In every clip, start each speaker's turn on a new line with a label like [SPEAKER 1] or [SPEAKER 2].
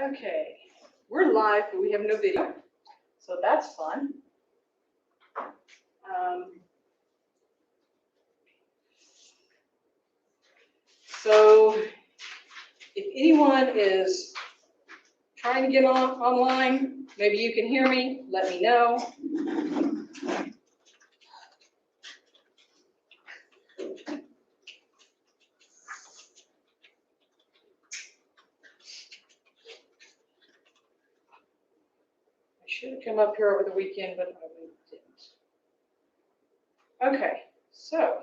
[SPEAKER 1] Okay, we're live, but we have no video, so that's fun. So if anyone is trying to get online, maybe you can hear me, let me know. I should have come up here over the weekend, but I didn't. Okay, so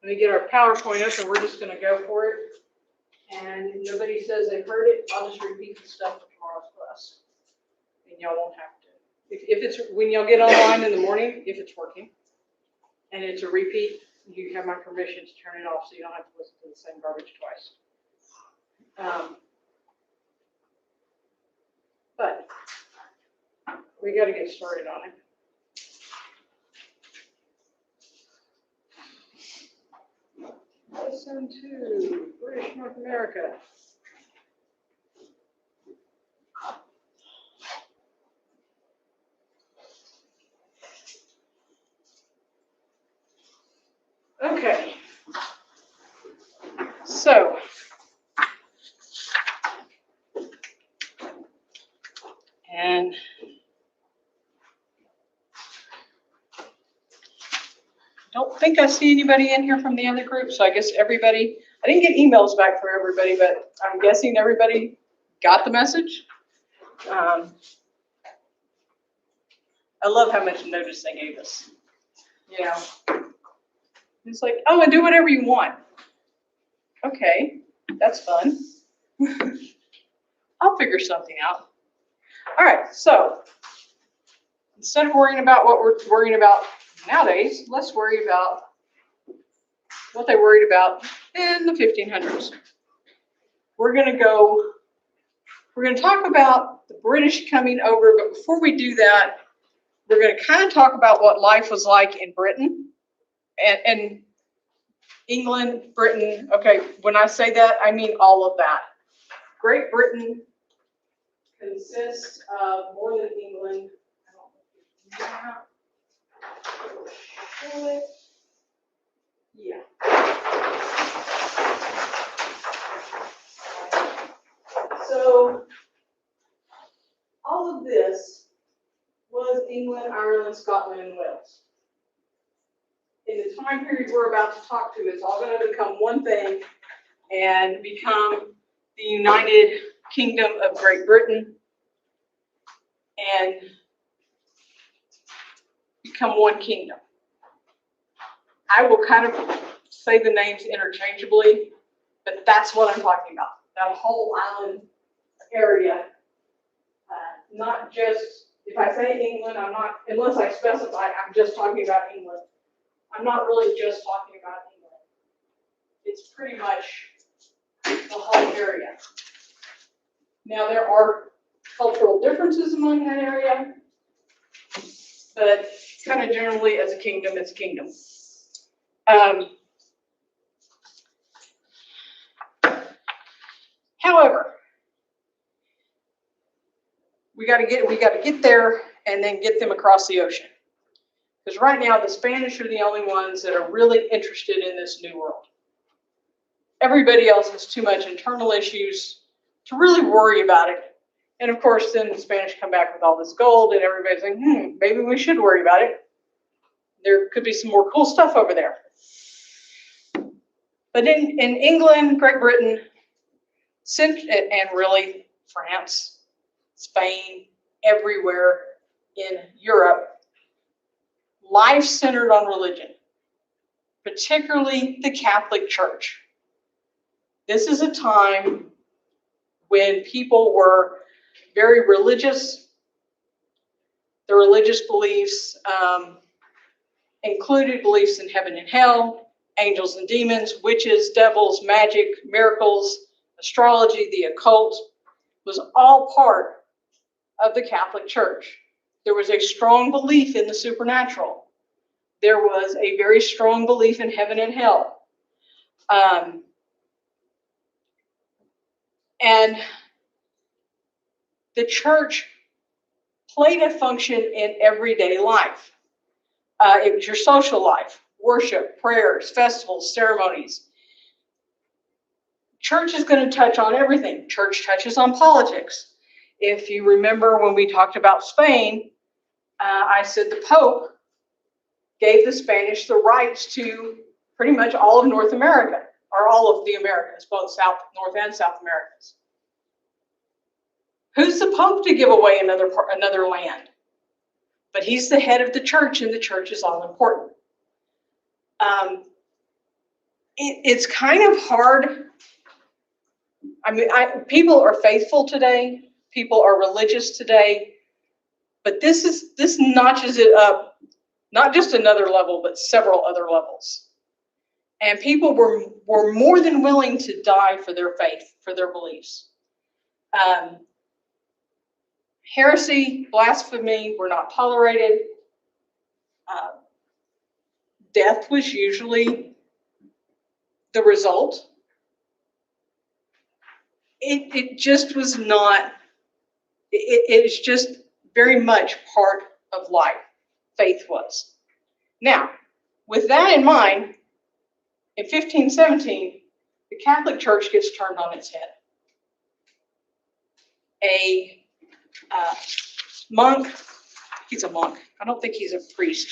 [SPEAKER 1] let me get our PowerPoint up and we're just going to go for it. And if nobody says they've heard it, I'll just repeat the stuff for tomorrow's class. And y'all won't have to. If it's when y'all get online in the morning, if it's working, and it's a repeat, you have my permission to turn it off so you don't have to listen to the same garbage twice. But we got to get started on it. Listen to British North America. Okay. So, and don't think I see anybody in here from the other group, so I guess everybody, I didn't get emails back for everybody, but I'm guessing everybody got the message. I love how much notice they gave us. You know, it's like, oh, and do whatever you want. Okay, that's fun. I'll figure something out. All right, so instead of worrying about what we're worrying about nowadays, let's worry about what they worried about in the 1500s. We're going to talk about the British coming over, but before we do that, we're going to kind of talk about what life was like in Britain and England, Britain. Okay, when I say that, I mean all of that. Great Britain consists of more than England. Yeah. So all of this was England, Ireland, Scotland, and Wales. In the time period we're about to talk to, it's all going to become one thing and become the United Kingdom of Great Britain and become one kingdom. I will kind of say the names interchangeably, but that's what I'm talking about. That whole island area, not just, if I say England, I'm not, unless I specify, I'm just talking about England. I'm not really just talking about England. It's pretty much the whole area. Now, there are cultural differences among that area, but kind of generally as a kingdom, it's a kingdom. However, we got to get there and then get them across the ocean. Because right now, the Spanish are the only ones that are really interested in this new world. Everybody else has too much internal issues to really worry about it. And of course, then the Spanish come back with all this gold, and everybody's like, maybe we should worry about it. There could be some more cool stuff over there. But in England, Great Britain, and really France, Spain, everywhere in Europe, life centered on religion, particularly the Catholic Church. This is a time when people were very religious. The religious beliefs included beliefs in heaven and hell, angels and demons, witches, devils, magic, miracles, astrology, the occult, was all part of the Catholic Church. There was a strong belief in the supernatural. There was a very strong belief in heaven and hell. And the church played a function in everyday life. It was your social life, worship, prayers, festivals, ceremonies. Church is going to touch on everything. Church touches on politics. If you remember when we talked about Spain, I said the Pope gave the Spanish the rights to pretty much all of North America, or all of the Americas, both North and South Americas. Who's the Pope to give away another land? But he's the head of the church, and the church is all important. It's kind of hard. I mean, people are faithful today. People are religious today. But this notches it up, not just another level, but several other levels. And people were more than willing to die for their faith, for their beliefs. Heresy, blasphemy were not tolerated. Death was usually the result. It just was not, it is just very much part of life. Faith was. Now, with that in mind, in 1517, the Catholic Church gets turned on its head. A monk, he's a monk, I don't think he's a priest,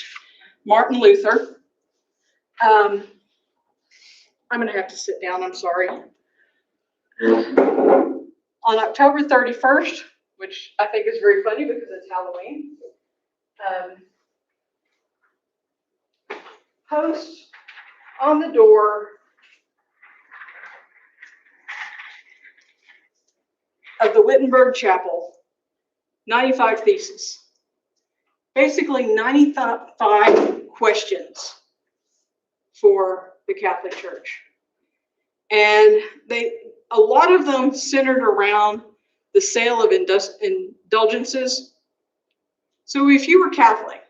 [SPEAKER 1] Martin Luther. I'm going to have to sit down, I'm sorry. On October 31st, which I think is very funny because it's Halloween, post on the door of the Wittenberg Chapel, 95 theses. Basically 95 questions for the Catholic Church. And a lot of them centered around the sale of indulgences. So if you were Catholic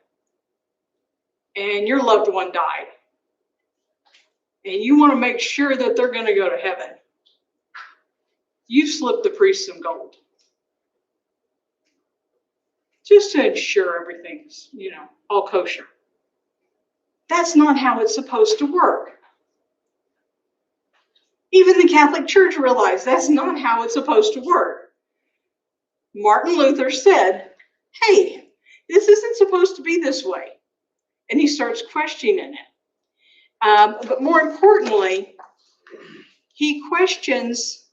[SPEAKER 1] and your loved one died, and you want to make sure that they're going to go to heaven, you slip the priest some gold. Just to ensure everything's, all kosher. That's not how it's supposed to work. Even the Catholic Church realized that's not how it's supposed to work. Martin Luther said, hey, this isn't supposed to be this way. And he starts questioning it. But more importantly, he questions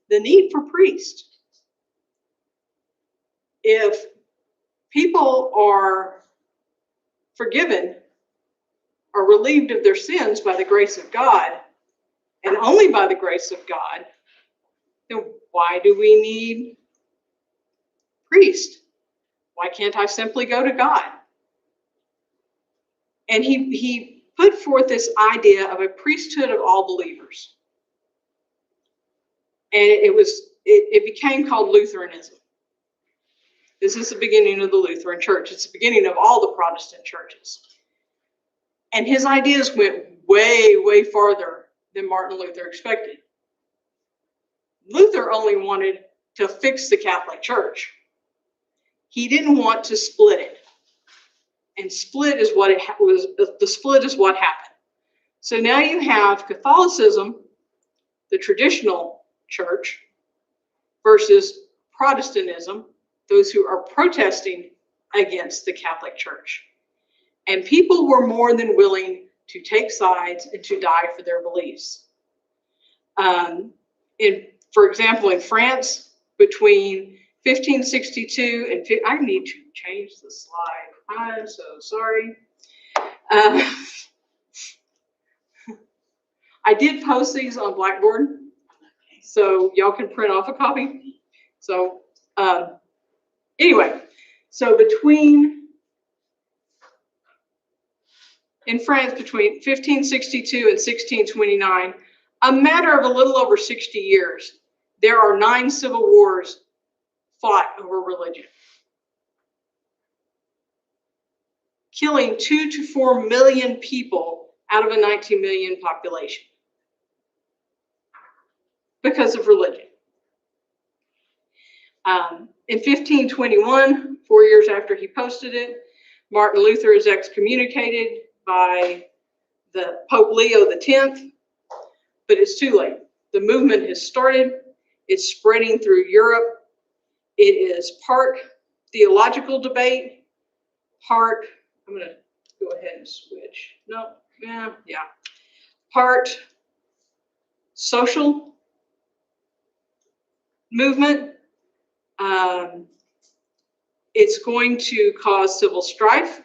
[SPEAKER 1] the need for priests. If people are forgiven or relieved of their sins by the grace of God, and only by the grace of God, then why do we need priests? Why can't I simply go to God? And he put forth this idea of a priesthood of all believers. And it became called Lutheranism. This is the beginning of the Lutheran Church. It's the beginning of all the Protestant churches. And his ideas went way, way farther than Martin Luther expected. Luther only wanted to fix the Catholic Church. He didn't want to split it. And split is what the split is what happened. So now you have Catholicism, the traditional church, versus Protestantism, those who are protesting against the Catholic Church. And people were more than willing to take sides and to die for their beliefs. For example, in France, between 1562 and I need to change the slide. I'm so sorry. I did post these on Blackboard, so y'all can print off a copy. So anyway, so in France, between 1562 and 1629, a matter of a little over 60 years, there are 9 civil wars fought over religion, killing 2 to 4 million people out of a 19 million population because of religion. In 1521, 4 years after he posted it, Martin Luther is excommunicated by the Pope Leo X, but it's too late. The movement has started. It's spreading through Europe. It is part theological debate, part, I'm going to go ahead and switch. No, yeah. Part social movement. It's going to cause civil strife.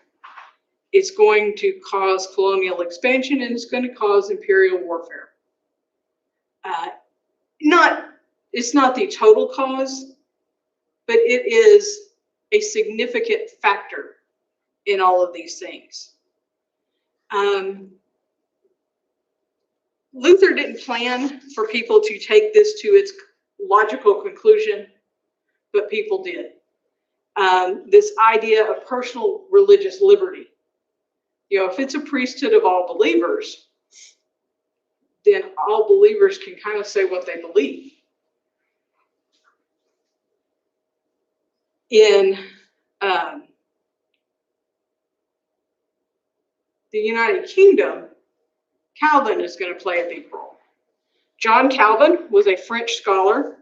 [SPEAKER 1] It's going to cause colonial expansion, and it's going to cause imperial warfare. It's not the total cause, but it is a significant factor in all of these things. Luther didn't plan for people to take this to its logical conclusion, but people did. This idea of personal religious liberty. You know, if it's a priesthood of all believers, then all believers can kind of say what they believe. In the United Kingdom, Calvin is going to play a big role. John Calvin was a French scholar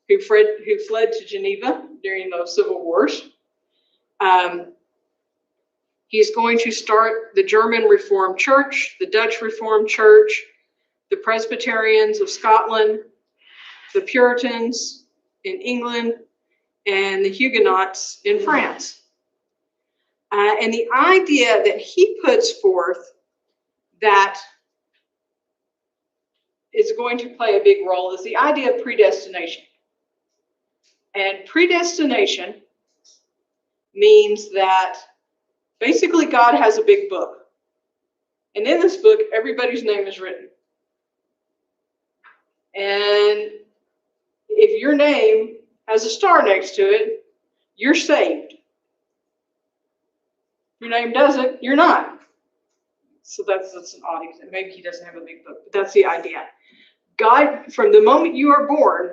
[SPEAKER 1] who fled to Geneva during those civil wars. He's going to start the German Reformed Church, the Dutch Reformed Church, the Presbyterians of Scotland, the Puritans in England, and the Huguenots in France. And the idea that he puts forth that is going to play a big role is the idea of predestination. And predestination means that basically God has a big book. And in this book, everybody's name is written. And if your name has a star next to it, you're saved. If your name doesn't, you're not. So that's an odd example. Maybe he doesn't have a big book, but that's the idea. God, from the moment you are born,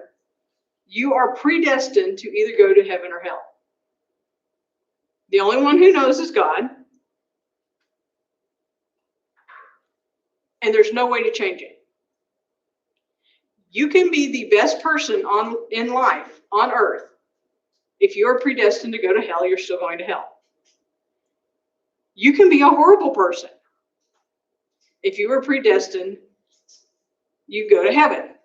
[SPEAKER 1] you are predestined to either go to heaven or hell. The only one who knows is God. And there's no way to change it. You can be the best person in life, on earth. If you're predestined to go to hell, you're still going to hell. You can be a horrible person. If you were predestined, you go to heaven.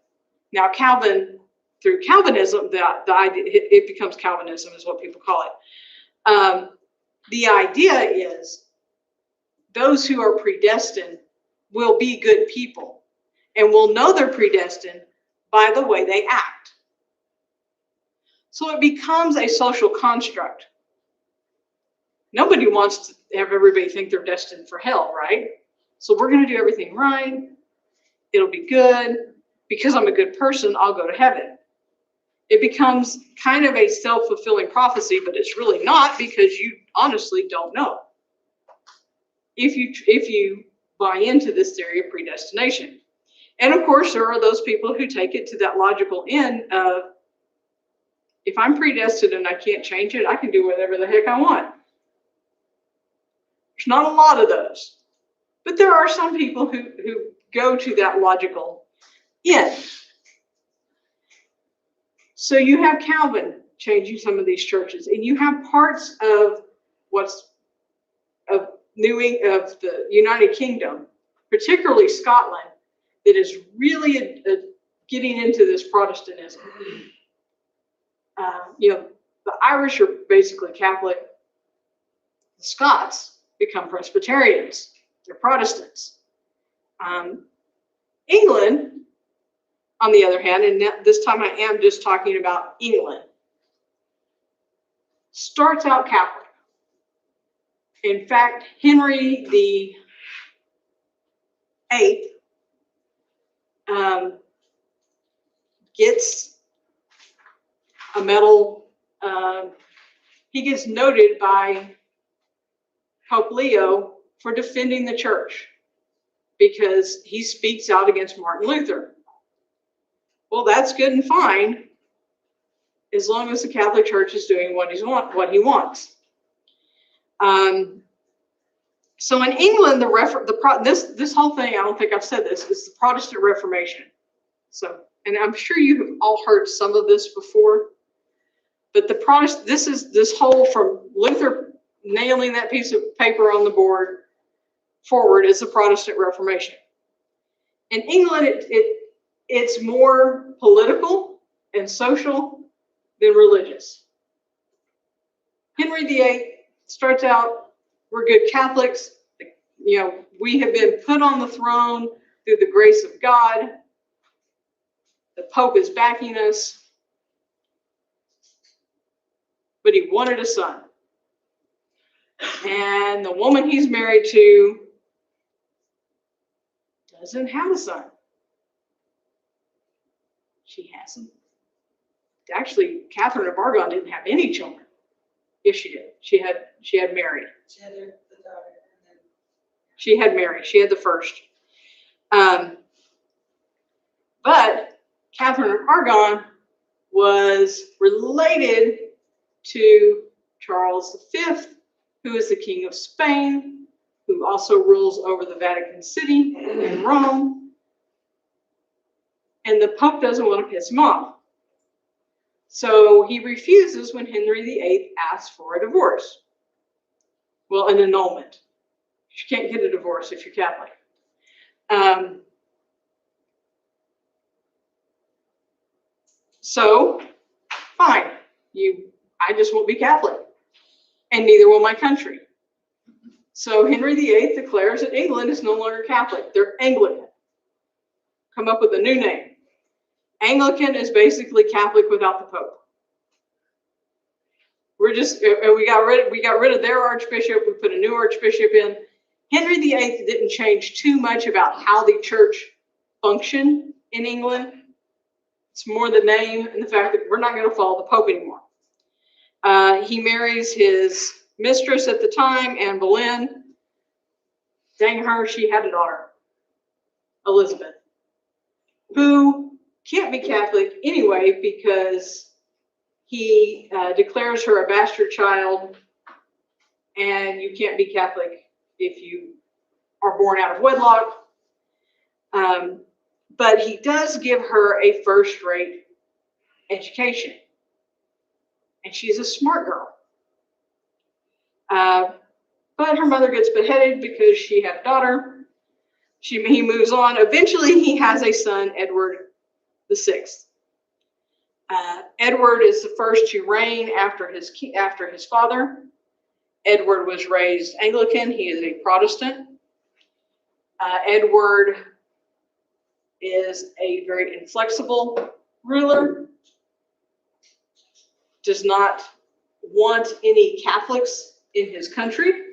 [SPEAKER 1] Now, Calvin, through Calvinism, the idea, it becomes Calvinism is what people call it. The idea is those who are predestined will be good people and will know they're predestined by the way they act. So it becomes a social construct. Nobody wants to have everybody think they're destined for hell, right? So we're going to do everything right. It'll be good. Because I'm a good person, I'll go to heaven. It becomes kind of a self-fulfilling prophecy, but it's really not, because you honestly don't know. If you buy into this theory of predestination. And of course, there are those people who take it to that logical end of, if I'm predestined and I can't change it, I can do whatever the heck I want. There's not a lot of those. But there are some people who go to that logical end. So you have Calvin changing some of these churches, and you have parts of the United Kingdom, particularly Scotland, that is really getting into this Protestantism. The Irish are basically Catholic. The Scots become Presbyterians. They're Protestants. England, on the other hand, and this time I am just talking about England, starts out Catholic. In fact, Henry VIII gets a medal. He gets noted by Pope Leo for defending the church because he speaks out against Martin Luther. Well, that's good and fine, as long as the Catholic Church is doing what he wants. So in England, this whole thing, I don't think I've said this, is the Protestant Reformation. So, and I'm sure you've all heard some of this before, but this whole from Luther nailing that piece of paper on the board forward is the Protestant Reformation. In England, it's more political and social than religious. Henry VIII starts out, we're good Catholics. You know, we have been put on the throne through the grace of God. The Pope is backing us. But he wanted a son. And the woman he's married to doesn't have a son. She hasn't. Actually, Catherine of Aragon didn't have any children. Yes, she did. She had Mary.
[SPEAKER 2] She had the daughter, and then
[SPEAKER 1] She had Mary. She had the first. But Catherine of Aragon was related to Charles V, who is the King of Spain, who also rules over the Vatican City in Rome. And the Pope doesn't want to piss him off. So he refuses when Henry VIII asks for a divorce. Well, an annulment. You can't get a divorce if you're Catholic. So, fine. I just won't be Catholic. And neither will my country. So Henry VIII declares that England is no longer Catholic. They're Anglican. Come up with a new name. Anglican is basically Catholic without the Pope. We got rid of their archbishop. We put a new archbishop in. Henry VIII didn't change too much about how the church functioned in England. It's more the name and the fact that we're not going to follow the Pope anymore. He marries his mistress at the time, Anne Boleyn. Dang her, she had a daughter, Elizabeth, who can't be Catholic anyway because he declares her a bastard child, and you can't be Catholic if you are born out of wedlock. But he does give her a first-rate education. And she's a smart girl. But her mother gets beheaded because she had a daughter. He moves on. Eventually, he has a son, Edward VI. Edward is the first to reign after his father. Edward was raised Anglican. He is a Protestant. Edward is a very inflexible ruler. Does not want any Catholics in his country.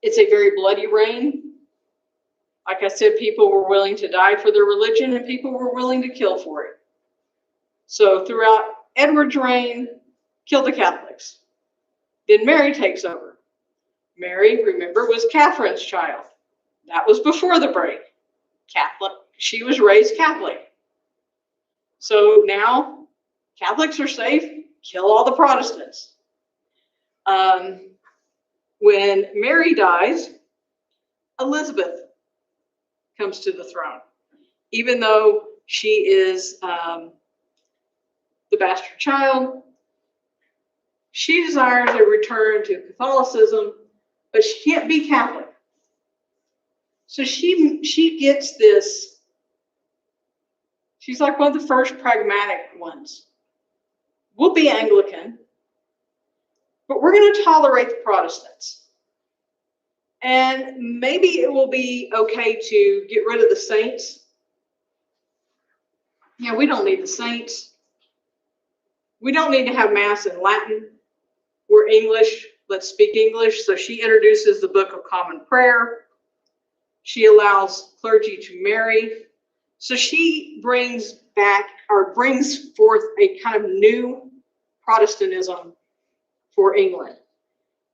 [SPEAKER 1] It's a very bloody reign. Like I said, people were willing to die for their religion and people were willing to kill for it. So throughout Edward's reign, kill the Catholics. Then Mary takes over. Mary, remember, was Catherine's child. That was before the break. Catholic. She was raised Catholic. So now Catholics are safe. Kill all the Protestants. When Mary dies, Elizabeth comes to the throne. Even though she is the bastard child, she desires a return to Catholicism, but she can't be Catholic. So she gets this. She's like one of the first pragmatic ones. We'll be Anglican, but we're going to tolerate the Protestants. And maybe it will be okay to get rid of the saints. Yeah, we don't need the saints. We don't need to have Mass in Latin. We're English. Let's speak English. So she introduces the Book of Common Prayer. She allows clergy to marry. So she brings forth a kind of new Protestantism for England.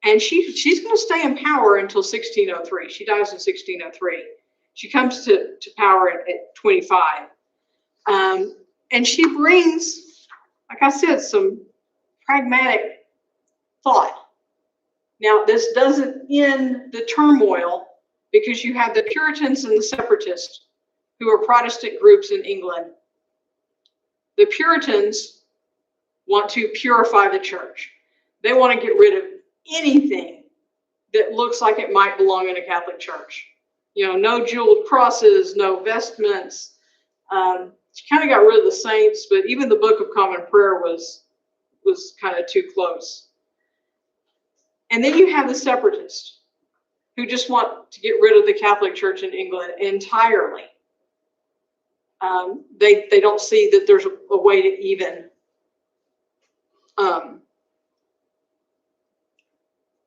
[SPEAKER 1] And she's going to stay in power until 1603. She dies in 1603. She comes to power at 25. And she brings, like I said, some pragmatic thought. Now, this doesn't end the turmoil because you have the Puritans and the Separatists, who are Protestant groups in England. The Puritans want to purify the church. They want to get rid of anything that looks like it might belong in a Catholic church. You know, no jeweled crosses, no vestments. She kind of got rid of the saints, but even the Book of Common Prayer was kind of too close. And then you have the Separatists, who just want to get rid of the Catholic Church in England entirely. They don't see that there's a way to even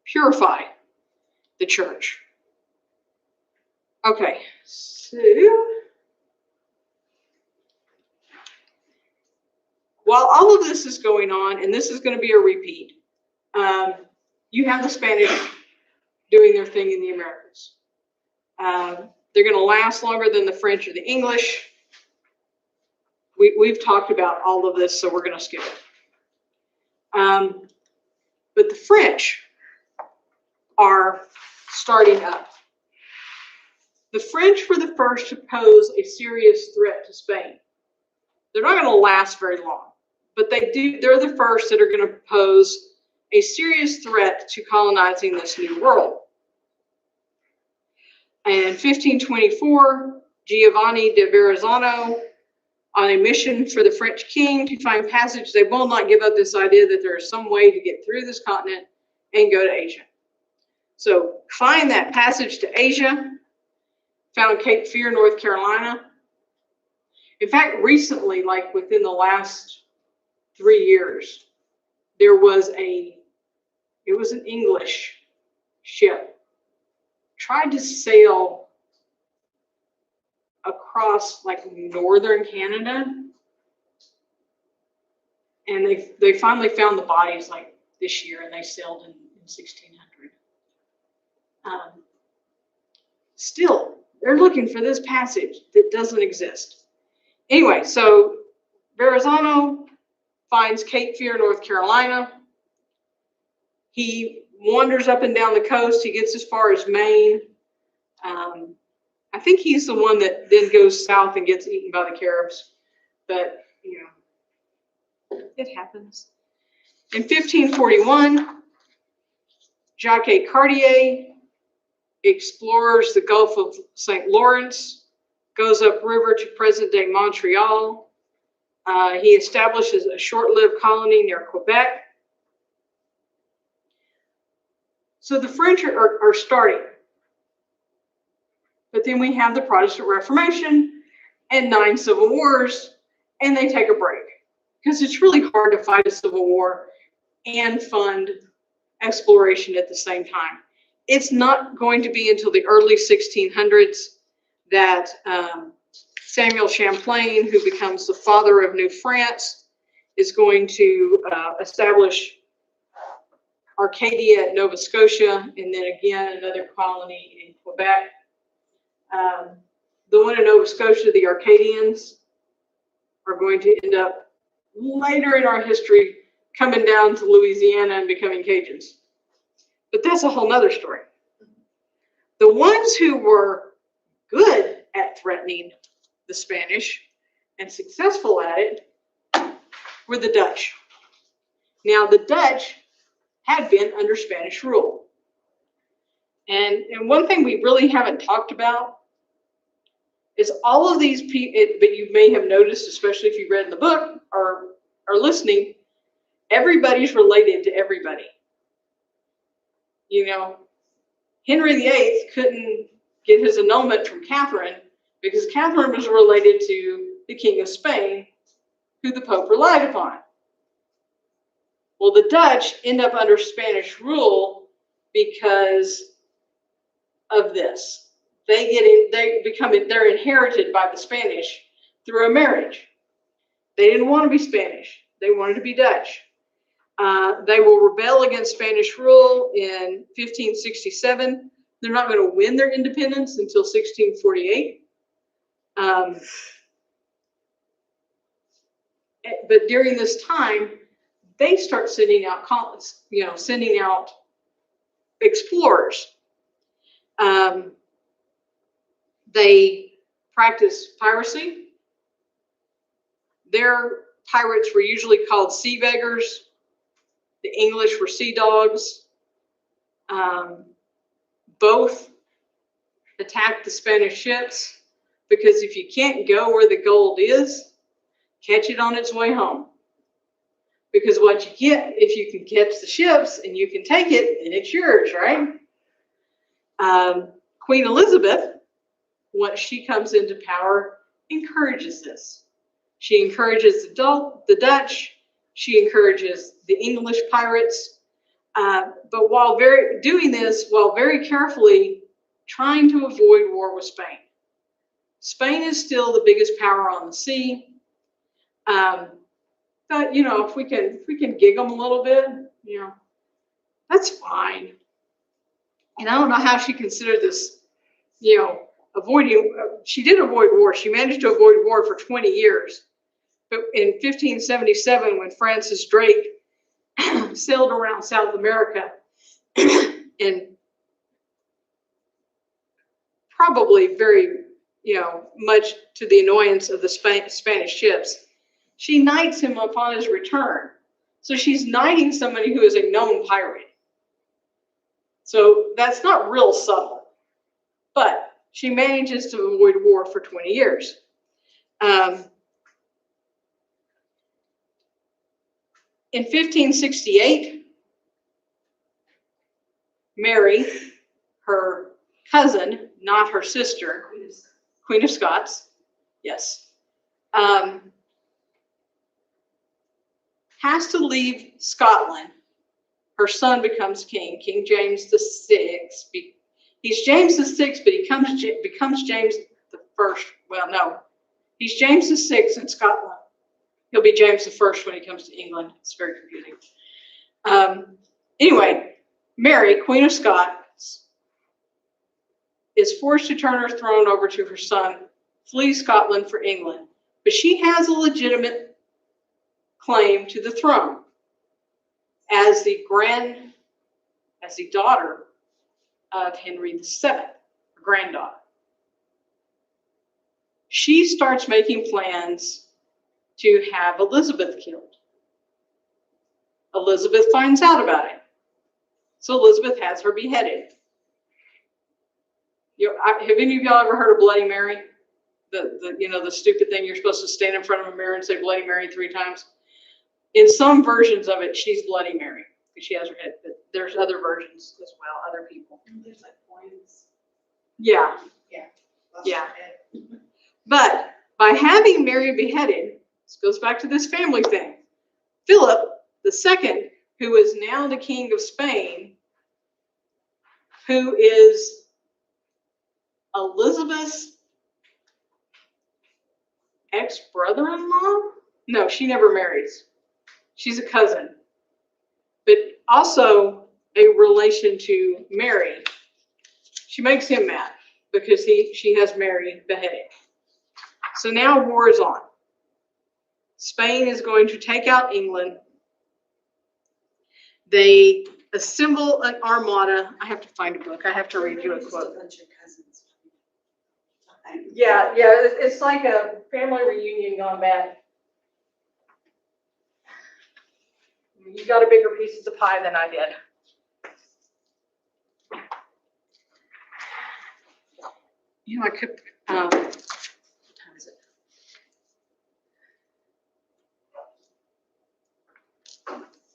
[SPEAKER 1] purify the church. Okay, so while all of this is going on, and this is going to be a repeat, you have the Spanish doing their thing in the Americas. They're going to last longer than the French or the English. We've talked about all of this, so we're going to skip it. But the French are starting up. The French were the first to pose a serious threat to Spain. They're not going to last very long, but they're the first that are going to pose a serious threat to colonizing this new world. And in 1524, Giovanni de Verrazzano, on a mission for the French king to find passage, they will not give up this idea that there is some way to get through this continent and go to Asia. So find that passage to Asia, found Cape Fear, North Carolina. In fact, recently, like within the last 3 years, there was an English ship tried to sail across like northern Canada, and they finally found the bodies like this year, and they sailed in 1600. Still, they're looking for this passage that doesn't exist. Anyway, so Verrazzano finds Cape Fear, North Carolina. He wanders up and down the coast. He gets as far as Maine. I think he's the one that then goes south and gets eaten by the Caribs. But, you know, it happens. In 1541, Jacques Cartier explores the Gulf of St. Lawrence, goes upriver to present-day Montreal. He establishes a short-lived colony near Quebec. So the French are starting. But then we have the Protestant Reformation and 9 civil wars, and they take a break. Because it's really hard to fight a civil war and fund exploration at the same time. It's not going to be until the early 1600s that Samuel Champlain, who becomes the father of New France, is going to establish Arcadia at Nova Scotia, and then again another colony in Quebec. The one in Nova Scotia, the Arcadians, are going to end up later in our history coming down to Louisiana and becoming Cajuns. But that's a whole nother story. The ones who were good at threatening the Spanish and successful at it were the Dutch. Now, the Dutch had been under Spanish rule. And one thing we really haven't talked about is all of these people, but you may have noticed, especially if you read in the book or are listening, everybody's related to everybody. You know, Henry VIII couldn't get his annulment from Catherine because Catherine was related to the King of Spain, who the Pope relied upon. Well, the Dutch end up under Spanish rule because of this. They're inherited by the Spanish through a marriage. They didn't want to be Spanish. They wanted to be Dutch. They will rebel against Spanish rule in 1567. They're not going to win their independence until 1648. But during this time, they start sending out sending out explorers. They practice piracy. Their pirates were usually called sea beggars. The English were sea dogs. Both attacked the Spanish ships because if you can't go where the gold is, catch it on its way home. Because what you get, if you can catch the ships and you can take it, then it's yours, right? Queen Elizabeth, once she comes into power, encourages this. She encourages the Dutch. She encourages the English pirates. But while doing this, while very carefully trying to avoid war with Spain. Spain is still the biggest power on the sea. But if we can gig them a little bit, that's fine. And I don't know how she considered this, avoiding. She did avoid war. She managed to avoid war for 20 years. But in 1577, when Francis Drake sailed around South America, and probably very, much to the annoyance of the Spanish ships, she knights him upon his return. So she's knighting somebody who is a known pirate. So that's not real subtle. But she manages to avoid war for 20 years. In 1568, Mary, her cousin, not her sister, Queen of Scots, yes, has to leave Scotland. Her son becomes king, King James VI. He's James VI, but he becomes James the First. Well, no, he's James VI in Scotland. He'll be James the First when he comes to England. It's very confusing. Anyway, Mary, Queen of Scots, is forced to turn her throne over to her son, flee Scotland for England. But she has a legitimate claim to the throne as the daughter of Henry VII, her granddaughter. She starts making plans to have Elizabeth killed. Elizabeth finds out about it. So Elizabeth has her beheaded. Have any of y'all ever heard of Bloody Mary? The stupid thing you're supposed to stand in front of a mirror and say Bloody Mary 3 times? In some versions of it, she's Bloody Mary because she has her head. But there's other versions as well, other people.
[SPEAKER 2] There's like points.
[SPEAKER 1] Yeah.
[SPEAKER 2] Yeah.
[SPEAKER 1] Yeah. But by having Mary beheaded, this goes back to this family thing. Philip II, who is now the King of Spain, who is Elizabeth's ex-brother-in-law? No, she never marries. She's a cousin, but also a relation to Mary. She makes him mad because she has Mary beheaded. So now war is on. Spain is going to take out England. They assemble an armada. I have to find a book. I have to read you a quote. Yeah, it's like a family reunion gone bad. You got a bigger piece of the pie than I did. I could, what time is it?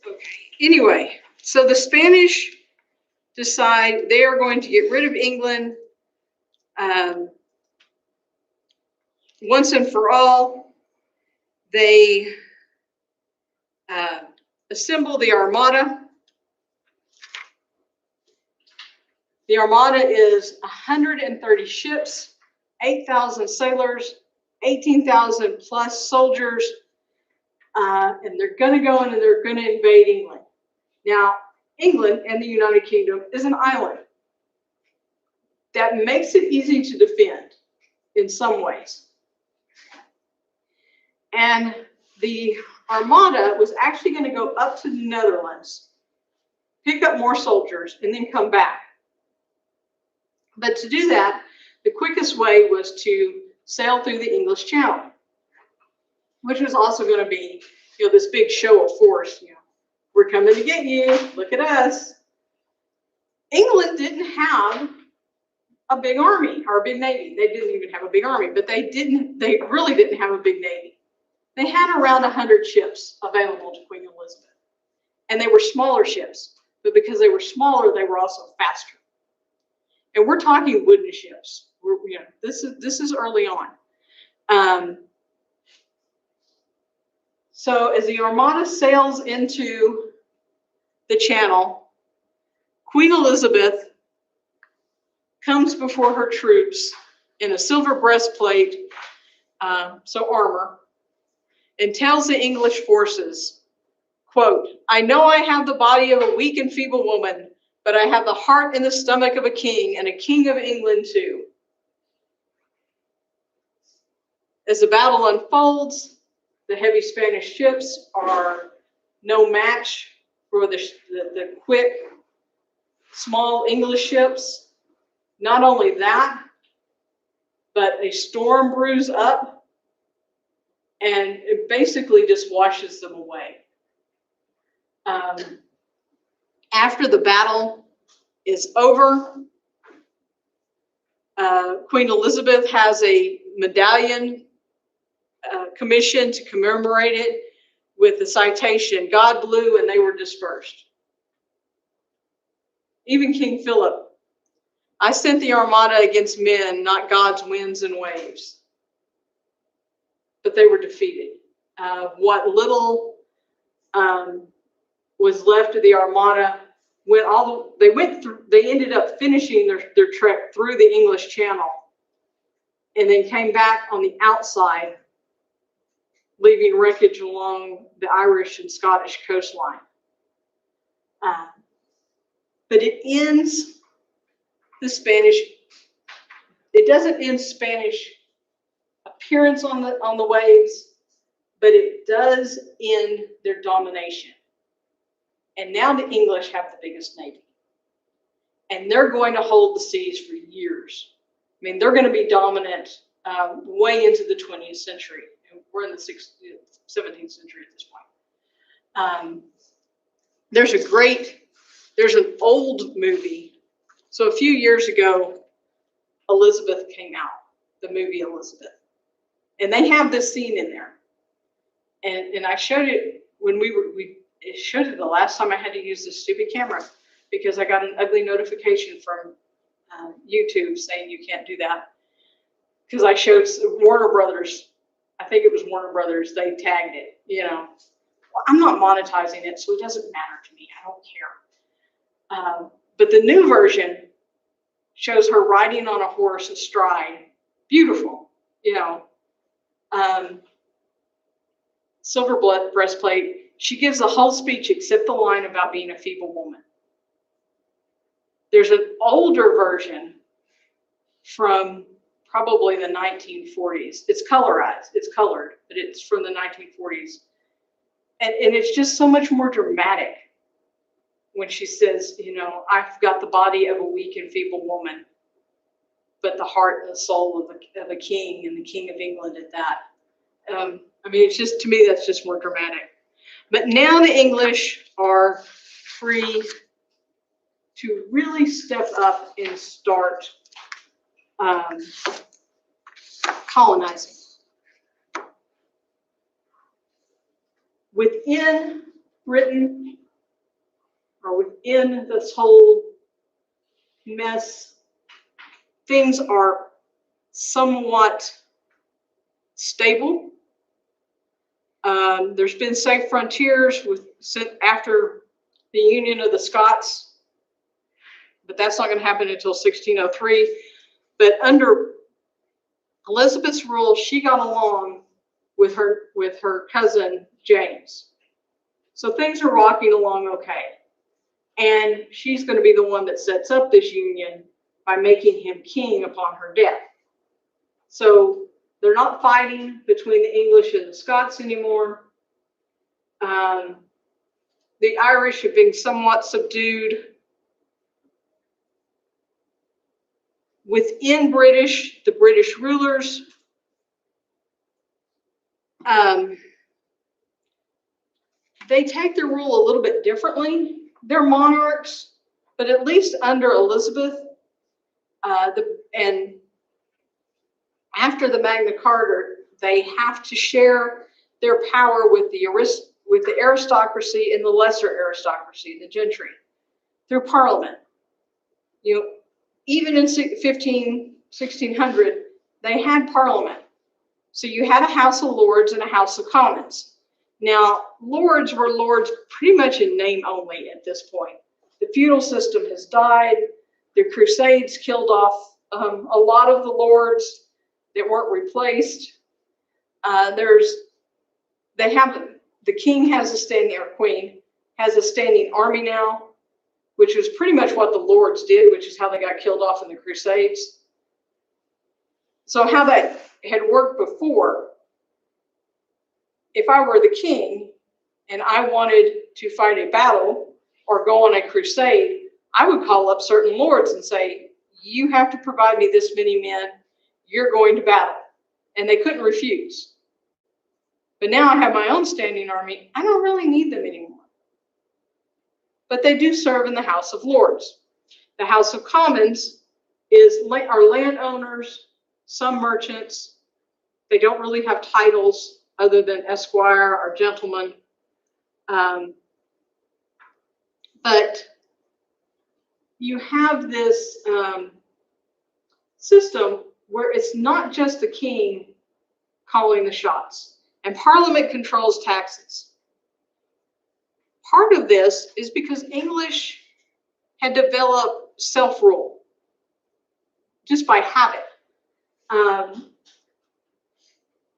[SPEAKER 1] Okay, anyway, so the Spanish decide they are going to get rid of England once and for all. They assemble the Armada. The Armada is 130 ships, 8,000 sailors, 18,000 plus soldiers, and they're going to go in and they're going to invade England. Now, England and the United Kingdom is an island. That makes it easy to defend in some ways. And the Armada was actually going to go up to the Netherlands, pick up more soldiers, and then come back. But to do that, the quickest way was to sail through the English Channel, which was also going to be, this big show of force. We're coming to get you. Look at us. England didn't have a big army or a big navy. They didn't even have a big army, but they really didn't have a big navy. They had around 100 ships available to Queen Elizabeth, and they were smaller ships, but because they were smaller, they were also faster. And we're talking wooden ships. This is early on. So as the Armada sails into the Channel, Queen Elizabeth comes before her troops in a silver breastplate, so armor, and tells the English forces, quote, "I know I have the body of a weak and feeble woman, but I have the heart and the stomach of a king, and a king of England too." As the battle unfolds, the heavy Spanish ships are no match for the quick, small English ships. Not only that, but a storm brews up, and it basically just washes them away. After the battle is over, Queen Elizabeth has a medallion commissioned to commemorate it with the citation, "God blew and they were dispersed." Even King Philip, "I sent the Armada against men, not God's winds and waves." But they were defeated. What little was left of the Armada they ended up finishing their trek through the English Channel, and then came back on the outside, leaving wreckage along the Irish and Scottish coastline. But it ends it doesn't end Spanish appearance on the waves, but it does end their domination. And now the English have the biggest navy, and they're going to hold the seas for years. I mean, they're going to be dominant way into the 20th century. We're in the 17th century at this point. There's an old movie. So a few years ago, Elizabeth came out, the movie Elizabeth. And they have this scene in there. And I showed it when we showed it the last time I had to use this stupid camera, because I got an ugly notification from YouTube saying you can't do that. Because I showed Warner Brothers, I think it was Warner Brothers, they tagged it, Well, I'm not monetizing it, so it doesn't matter to me. I don't care. But the new version shows her riding on a horse astride. Beautiful, silver breastplate. She gives the whole speech except the line about being a feeble woman. There's an older version from probably the 1940s. It's colorized, it's colored, but it's from the 1940s. And it's just so much more dramatic when she says, "I've got the body of a weak and feeble woman, but the heart and the soul of a king, and the King of England at that." It's just, to me, that's just more dramatic. But now the English are free to really step up and start colonizing. Within Britain, or within this whole mess, things are somewhat stable. There's been safe frontiers after the Union of the Scots, but that's not going to happen until 1603. But under Elizabeth's rule, she got along with her cousin James, so things are rocking along okay. And she's going to be the one that sets up this union by making him king upon her death. So they're not fighting between the English and the Scots anymore. The Irish have been somewhat subdued. Within the British rulers, they take their rule a little bit differently. They're monarchs, but at least under Elizabeth, and after the Magna Carta, they have to share their power with the aristocracy and the lesser aristocracy, the gentry, through Parliament. Even in 1600, they had Parliament. So you had a House of Lords and a House of Commons. Now, lords were lords pretty much in name only at this point. The feudal system has died. The Crusades killed off a lot of the lords that weren't replaced. The king has a standing, or queen has a standing army now, which was pretty much what the lords did, which is how they got killed off in the Crusades. So how that had worked before, if I were the king and I wanted to fight a battle or go on a crusade, I would call up certain lords and say, you have to provide me this many men, you're going to battle. And they couldn't refuse. But now I have my own standing army, I don't really need them anymore. But they do serve in the House of Lords. The House of Commons are landowners, some merchants. They don't really have titles other than esquire or gentleman. But you have this system where it's not just the king calling the shots, and Parliament controls taxes. Part of this is because English had developed self-rule just by habit.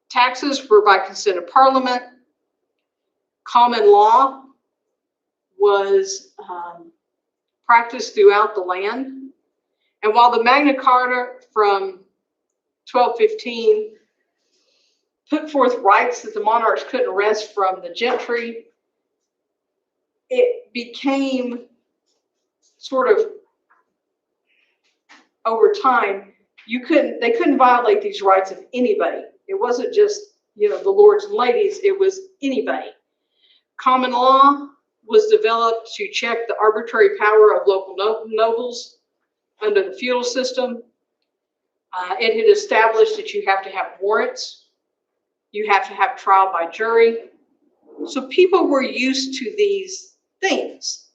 [SPEAKER 1] Taxes were by consent of Parliament. Common law was practiced throughout the land. And while the Magna Carta from 1215 put forth rights that the monarchs couldn't wrest from the gentry, it became sort of, over time, they couldn't violate these rights of anybody. It wasn't just, the lords and ladies, it was anybody. Common law was developed to check the arbitrary power of local nobles under the feudal system. It had established that you have to have warrants. You have to have trial by jury. So people were used to these things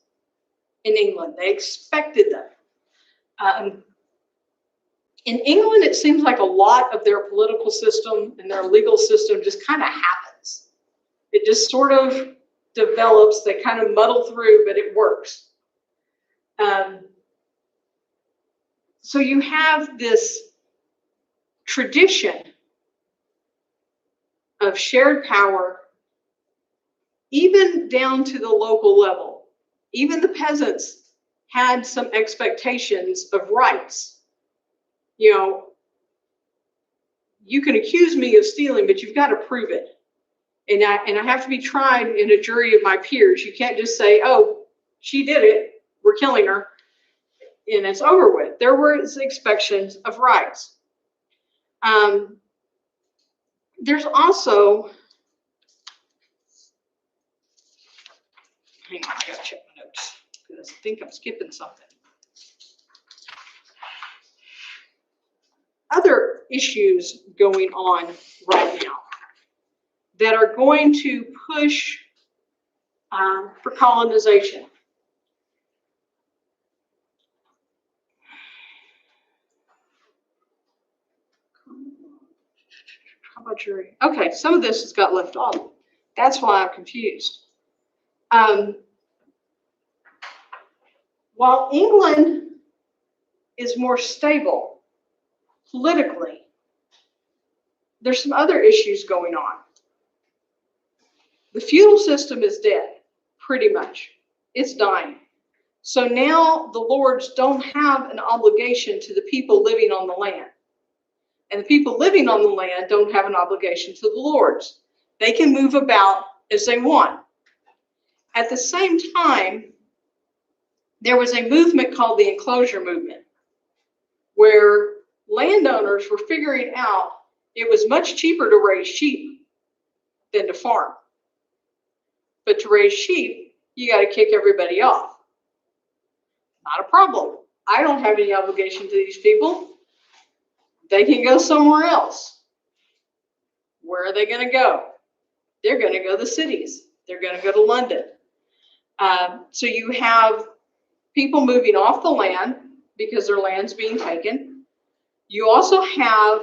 [SPEAKER 1] in England. They expected them. In England, it seems like a lot of their political system and their legal system just kind of happens. It just sort of develops. They kind of muddle through, but it works. So you have this tradition of shared power, even down to the local level. Even the peasants had some expectations of rights. You can accuse me of stealing, but you've got to prove it. And I have to be tried in a jury of my peers. You can't just say, oh, she did it, we're killing her, and it's over with. There were expectations of rights. There's also, hang on, I gotta check my notes, because I think I'm skipping something. Other issues going on right now that are going to push for colonization. How about jury? Okay, some of this has got left off. That's why I'm confused. While England is more stable politically, there's some other issues going on. The feudal system is dead, pretty much. It's dying. So now the lords don't have an obligation to the people living on the land. And the people living on the land don't have an obligation to the lords. They can move about as they want. At the same time, there was a movement called the enclosure movement, where landowners were figuring out it was much cheaper to raise sheep than to farm. But to raise sheep, you got to kick everybody off. Not a problem. I don't have any obligation to these people. They can go somewhere else. Where are they going to go? They're going to go to the cities. They're going to go to London. So you have people moving off the land because their land's being taken. You also have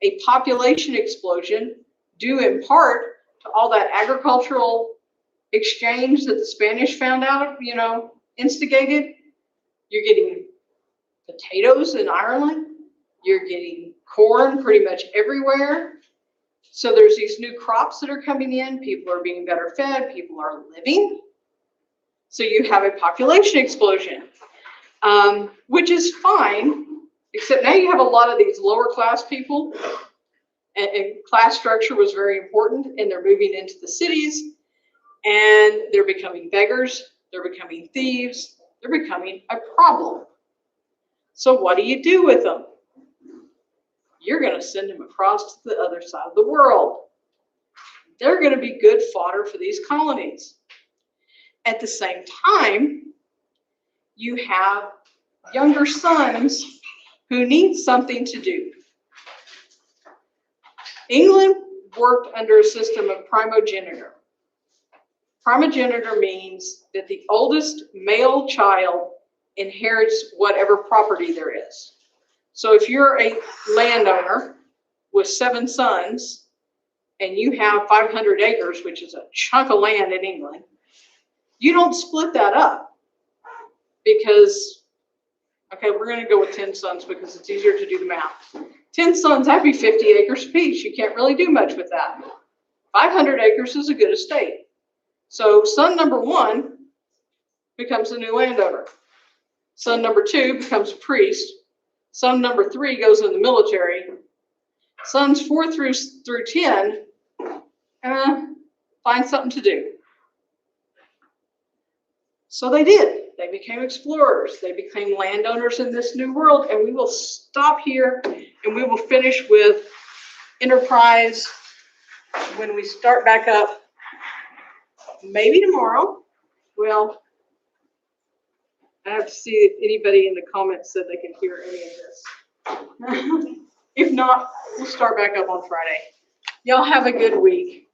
[SPEAKER 1] a population explosion due in part to all that agricultural exchange that the Spanish found out, instigated. You're getting potatoes in Ireland. You're getting corn pretty much everywhere. So there's these new crops that are coming in. People are being better fed. People are living. So you have a population explosion, which is fine, except now you have a lot of these lower class people, and class structure was very important, and they're moving into the cities, and they're becoming beggars. They're becoming thieves. They're becoming a problem. So what do you do with them? You're going to send them across to the other side of the world. They're going to be good fodder for these colonies. At the same time, you have younger sons who need something to do. England worked under a system of primogeniture. Primogeniture means that the oldest male child inherits whatever property there is. So if you're a landowner with 7 sons and you have 500 acres, which is a chunk of land in England, you don't split that up because, okay, we're going to go with 10 sons because it's easier to do the math. 10 sons, that'd be 50 acres apiece. You can't really do much with that. 500 acres is a good estate. So son number 1 becomes a new landowner. Son number 2 becomes a priest. Son number 3 goes in the military. Sons 4 through 10 find something to do. So they did. They became explorers. They became landowners in this new world. And we will stop here and we will finish with enterprise when we start back up. Maybe tomorrow. Well, I have to see if anybody in the comments said they can hear any of this. If not, we'll start back up on Friday. Y'all have a good week.